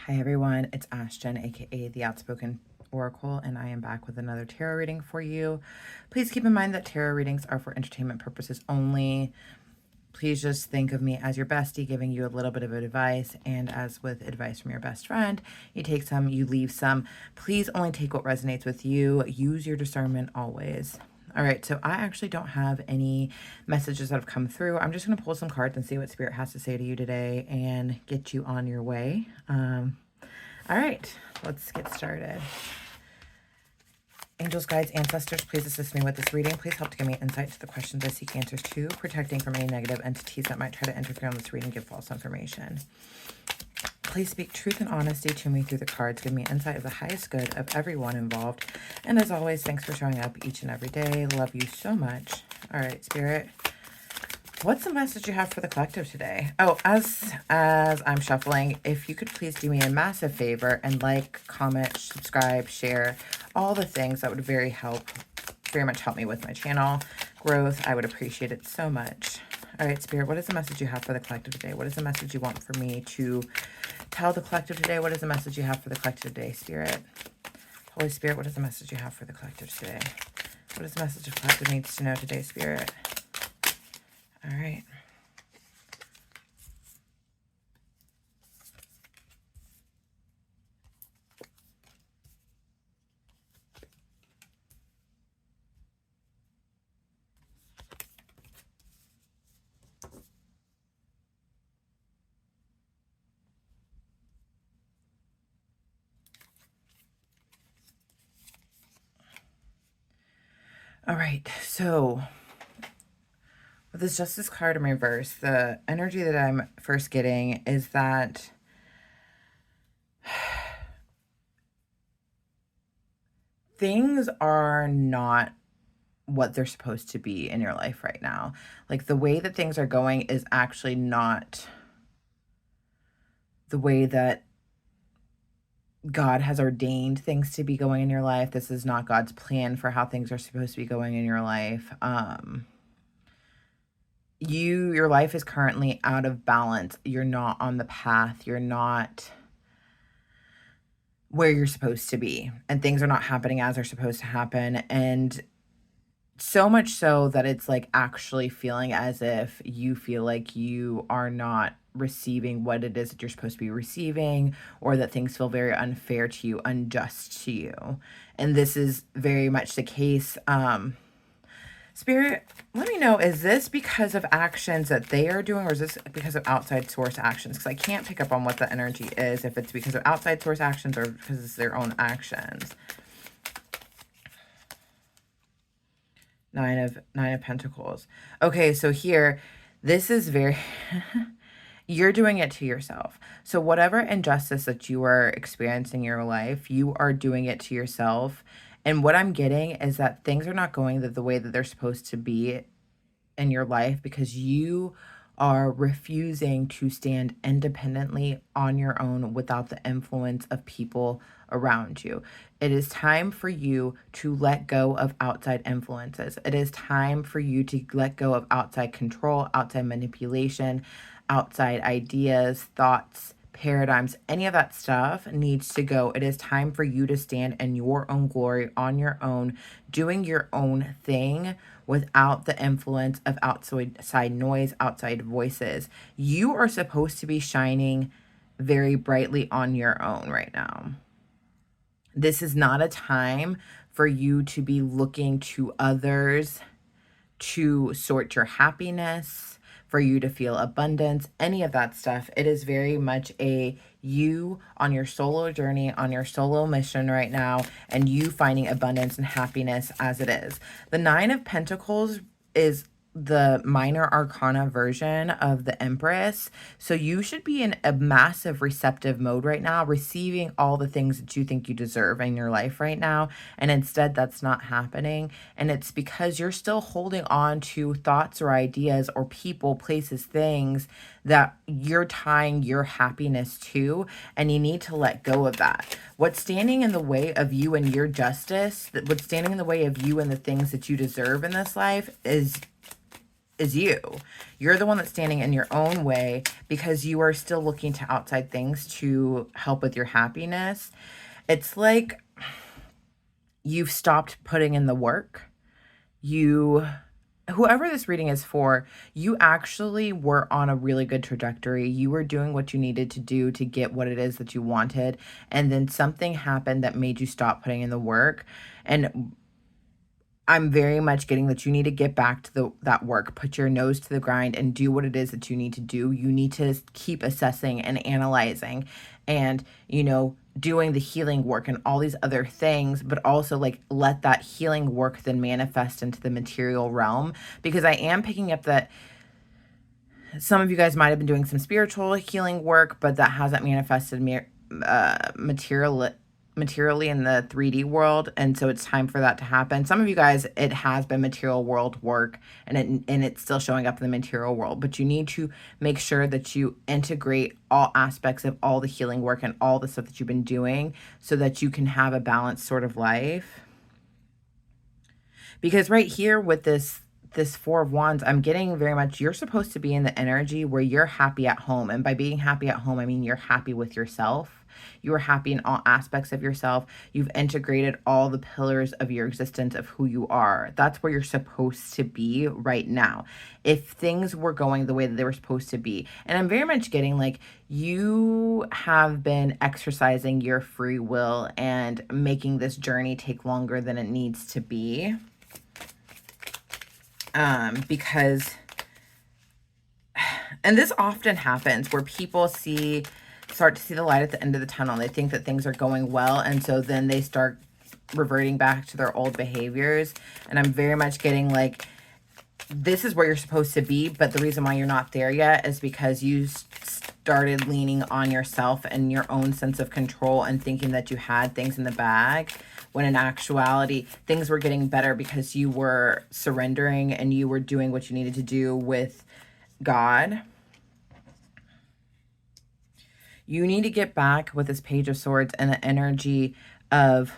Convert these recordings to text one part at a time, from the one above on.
Hi everyone, it's Ashton, aka the Outspoken Oracle, and I am back with another tarot reading for you. Please keep in mind that tarot readings are for entertainment purposes only. Please just think of me as your bestie, giving you a little bit of advice, and as with advice from your best friend, you take some, you leave some. Please only take what resonates with you. Use your discernment always. All right, so I actually don't have any messages that have come through. I'm just going to pull some cards and see what Spirit has to say to you today and get you on your way. All right, let's get started. Angels, guides, ancestors, please assist me with this reading. Please help to give me insight to the questions I seek answers to, protecting from any negative entities that might try to interfere on this reading and give false information. Please speak truth and honesty to me through the cards. Give me insight of the highest good of everyone involved. And as always, thanks for showing up each and every day. Love you so much. All right, Spirit, what's the message you have for the collective today? Oh, as I'm shuffling, if you could please do me a massive favor and like, comment, subscribe, share, all the things that would very much help me with my channel growth. I would appreciate it so much. All right, Spirit, what is the message you have for the collective today? What is the message you want for me to tell the collective today? What is the message you have for the collective today, Spirit? Holy Spirit, what is the message you have for the collective today? What is the message the collective needs to know today, Spirit? All right. All right, so with this Justice card in reverse, the energy that I'm first getting is that things are not what they're supposed to be in your life right now. Like the way that things are going is actually not the way that God has ordained things to be going in your life. This is not God's plan for how things are supposed to be going in your life. Your life is currently out of balance. You're not on the path. You're not where you're supposed to be, and things are not happening as they're supposed to happen. And so much so that it's like actually feeling as if you feel like you are not receiving what it is that you're supposed to be receiving, or that things feel very unfair to you, unjust to you. And this is very much the case. Spirit, let me know, is this because of actions that they are doing, or is this because of outside source actions? Because I can't pick up on what the energy is, if it's because of outside source actions or because it's their own actions. Nine of Pentacles. Okay, so here, this is very, you're doing it to yourself. So whatever injustice that you are experiencing in your life, you are doing it to yourself. And what I'm getting is that things are not going the way that they're supposed to be in your life because you are refusing to stand independently on your own without the influence of people around you. It is time for you to let go of outside influences. It is time for you to let go of outside control, outside manipulation, outside ideas, thoughts, paradigms. Any of that stuff needs to go. It is time for you to stand in your own glory, on your own, doing your own thing without the influence of outside noise, outside voices. You are supposed to be shining very brightly on your own right now. This is not a time for you to be looking to others to sort your happiness, for you to feel abundance, any of that stuff. It is very much a you on your solo journey, on your solo mission right now, and you finding abundance and happiness as it is. The Nine of Pentacles is the minor arcana version of the Empress. So you should be in a massive receptive mode right now, receiving all the things that you think you deserve in your life right now. And instead that's not happening. And it's because you're still holding on to thoughts or ideas or people, places, things that you're tying your happiness to, and you need to let go of that. What's standing in the way of you and your justice, what's standing in the way of you and the things that you deserve in this life is is you. You're the one that's standing in your own way because you are still looking to outside things to help with your happiness. It's like you've stopped putting in the work. You, whoever this reading is for, you actually were on a really good trajectory. You were doing what you needed to do to get what it is that you wanted. And then something happened that made you stop putting in the work. And I'm very much getting that you need to get back to that work, put your nose to the grind and do what it is that you need to do. You need to keep assessing and analyzing and, doing the healing work and all these other things, but also like let that healing work then manifest into the material realm. Because I am picking up that some of you guys might have been doing some spiritual healing work, but that hasn't manifested materially in the 3D world, and so it's time for that to happen. Some of you guys, it has been material world work, and it's still showing up in the material world, but you need to make sure that you integrate all aspects of all the healing work and all the stuff that you've been doing so that you can have a balanced sort of life. Because right here with this Four of Wands, I'm getting very much you're supposed to be in the energy where you're happy at home. And by being happy at home, I mean you're happy with yourself. You are happy in all aspects of yourself. You've integrated all the pillars of your existence of who you are. That's where you're supposed to be right now. If things were going the way that they were supposed to be. And I'm very much getting like you have been exercising your free will and making this journey take longer than it needs to be. Because, and this often happens where people start to see the light at the end of the tunnel. They think that things are going well, and so then they start reverting back to their old behaviors. And I'm very much getting like, this is where you're supposed to be, but the reason why you're not there yet is because you started leaning on yourself and your own sense of control and thinking that you had things in the bag, when in actuality, things were getting better because you were surrendering and you were doing what you needed to do with God. You need to get back with this Page of Swords and the energy of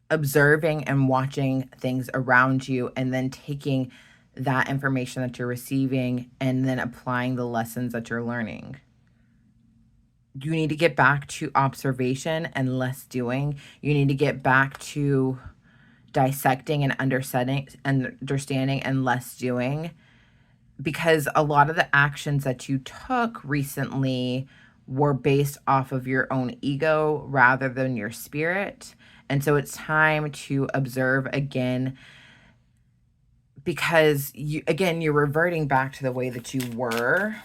observing and watching things around you and then taking that information that you're receiving and then applying the lessons that you're learning. You need to get back to observation and less doing. You need to get back to dissecting and understanding and less doing, because a lot of the actions that you took recently were based off of your own ego rather than your spirit. And so it's time to observe again, because you're reverting back to the way that you were.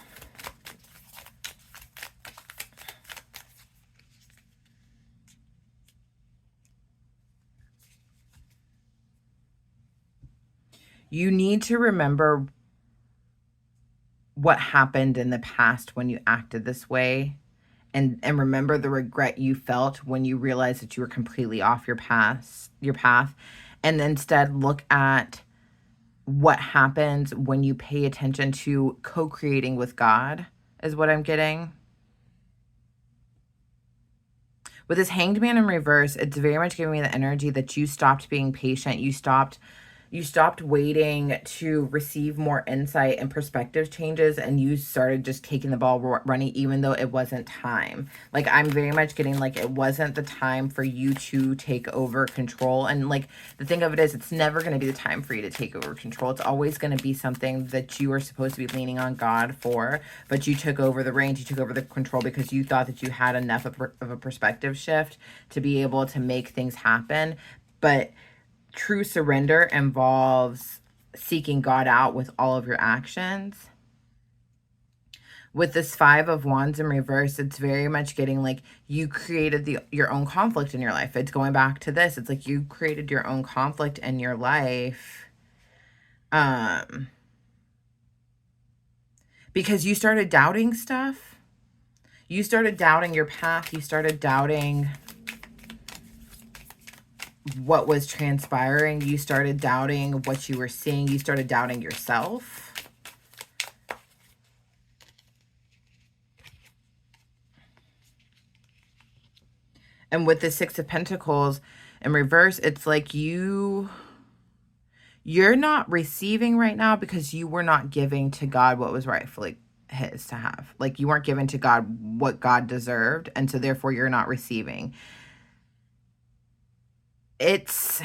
You need to remember what happened in the past when you acted this way, and remember the regret you felt when you realized that you were completely off your path, and instead look at what happens when you pay attention to co-creating with God, is what I'm getting. With this Hanged Man in reverse, it's very much giving me the energy that you stopped being patient. You stopped waiting to receive more insight and perspective changes, and you started just taking the ball running even though it wasn't time. Like, I'm very much getting like it wasn't the time for you to take over control. And like the thing of it is, it's never going to be the time for you to take over control. It's always going to be something that you are supposed to be leaning on God for, but you took over the reins, you took over the control because you thought that you had enough of a perspective shift to be able to make things happen. But true surrender involves seeking God out with all of your actions. With this Five of Wands in reverse, it's very much getting like you created your own conflict in your life. It's going back to this. It's like you created your own conflict in your life. Because you started doubting stuff. You started doubting your path. You started doubting what was transpiring. You started doubting what you were seeing. You started doubting yourself. And with the Six of Pentacles in reverse, it's like you You're not receiving right now because you were not giving to God what was rightfully his to have. Like, you weren't giving to God what God deserved, and so therefore you're not receiving. It's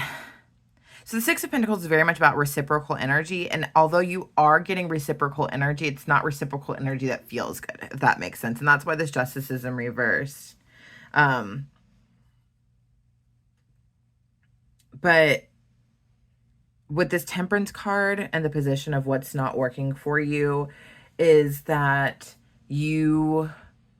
So the Six of Pentacles is very much about reciprocal energy, and although you are getting reciprocal energy, it's not reciprocal energy that feels good, if that makes sense. And that's why this Justice is in reverse. But with this Temperance card and the position of what's not working for you is that you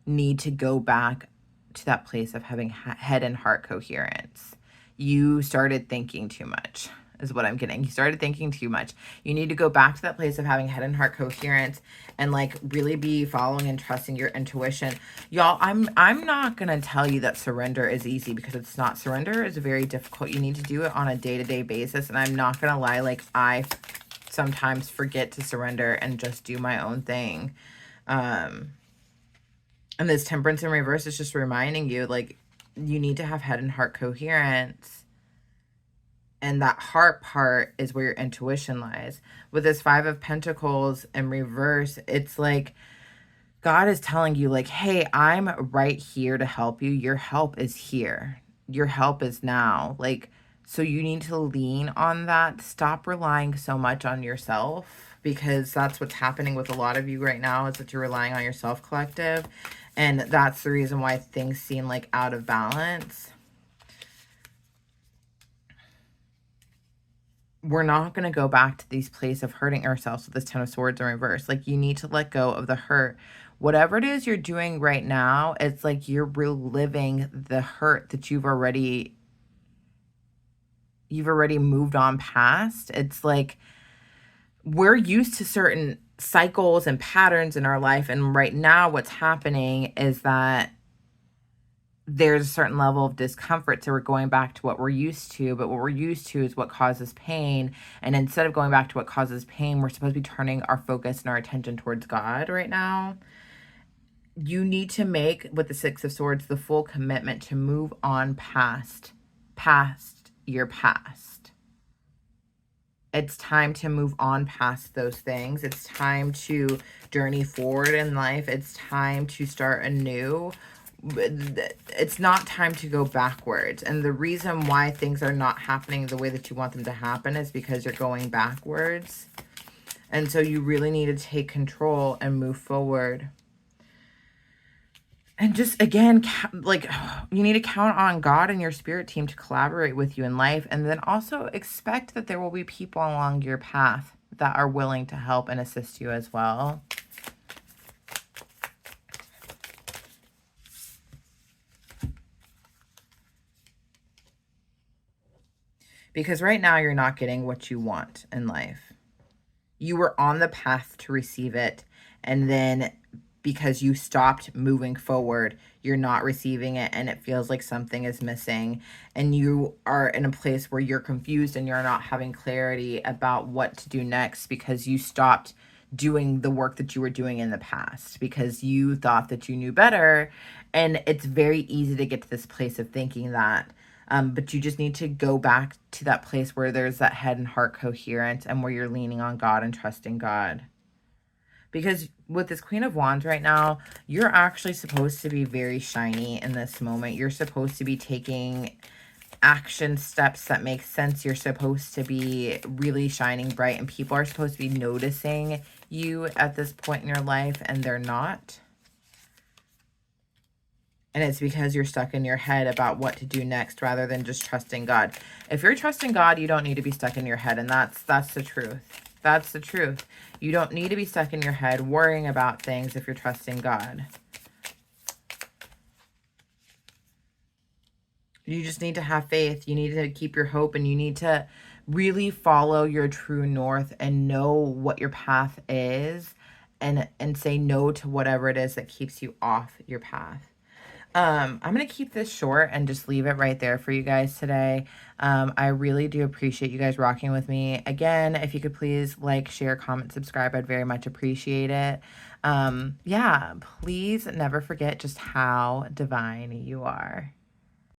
need to go back to that place of having head and heart coherence. You started thinking too much, is what I'm getting. You started thinking too much. You need to go back to that place of having head and heart coherence and like really be following and trusting your intuition. Y'all, I'm not gonna tell you that surrender is easy, because it's not. Surrender is very difficult. You need to do it on a day-to-day basis. And I'm not gonna lie, like, I sometimes forget to surrender and just do my own thing. And this Temperance in reverse is just reminding you, like, you need to have head and heart coherence. And that heart part is where your intuition lies. With this Five of Pentacles in reverse, it's like God is telling you, like, hey, I'm right here to help you. Your help is here. Your help is now. Like, so you need to lean on that. Stop relying so much on yourself, because that's what's happening with a lot of you right now, is that you're relying on yourself, collective. And that's the reason why things seem like out of balance. We're not going to go back to these place of hurting ourselves with this Ten of Swords in reverse. Like, you need to let go of the hurt. Whatever it is you're doing right now, it's like you're reliving the hurt that you've already moved on past. It's like we're used to certain cycles and patterns in our life, and right now what's happening is that there's a certain level of discomfort, so we're going back to what we're used to, but what we're used to is what causes pain. And instead of going back to what causes pain, we're supposed to be turning our focus and our attention towards God right now. You need to make, with the Six of Swords, the full commitment to move on past your past. It's time to move on past those things. It's time to journey forward in life. It's time to start anew. It's not time to go backwards. And the reason why things are not happening the way that you want them to happen is because you're going backwards. And so you really need to take control and move forward. And just, again, like, you need to count on God and your spirit team to collaborate with you in life. And then also expect that there will be people along your path that are willing to help and assist you as well. Because right now you're not getting what you want in life. You were on the path to receive it, and then because you stopped moving forward, you're not receiving it, and it feels like something is missing, and you are in a place where you're confused and you're not having clarity about what to do next, because you stopped doing the work that you were doing in the past because you thought that you knew better. And it's very easy to get to this place of thinking that. But you just need to go back to that place where there's that head and heart coherence, and where you're leaning on God and trusting God. Because with this Queen of Wands right now, you're actually supposed to be very shiny in this moment. You're supposed to be taking action steps that make sense. You're supposed to be really shining bright, and people are supposed to be noticing you at this point in your life, and they're not. And it's because you're stuck in your head about what to do next rather than just trusting God. If you're trusting God, you don't need to be stuck in your head. And that's the truth. That's the truth. You don't need to be stuck in your head worrying about things if you're trusting God. You just need to have faith. You need to keep your hope, and you need to really follow your true north and know what your path is, and say no to whatever it is that keeps you off your path. I'm going to keep this short and just leave it right there for you guys today. I really do appreciate you guys rocking with me. Again, if you could please like, share, comment, subscribe, I'd very much appreciate it. Yeah, please never forget just how divine you are.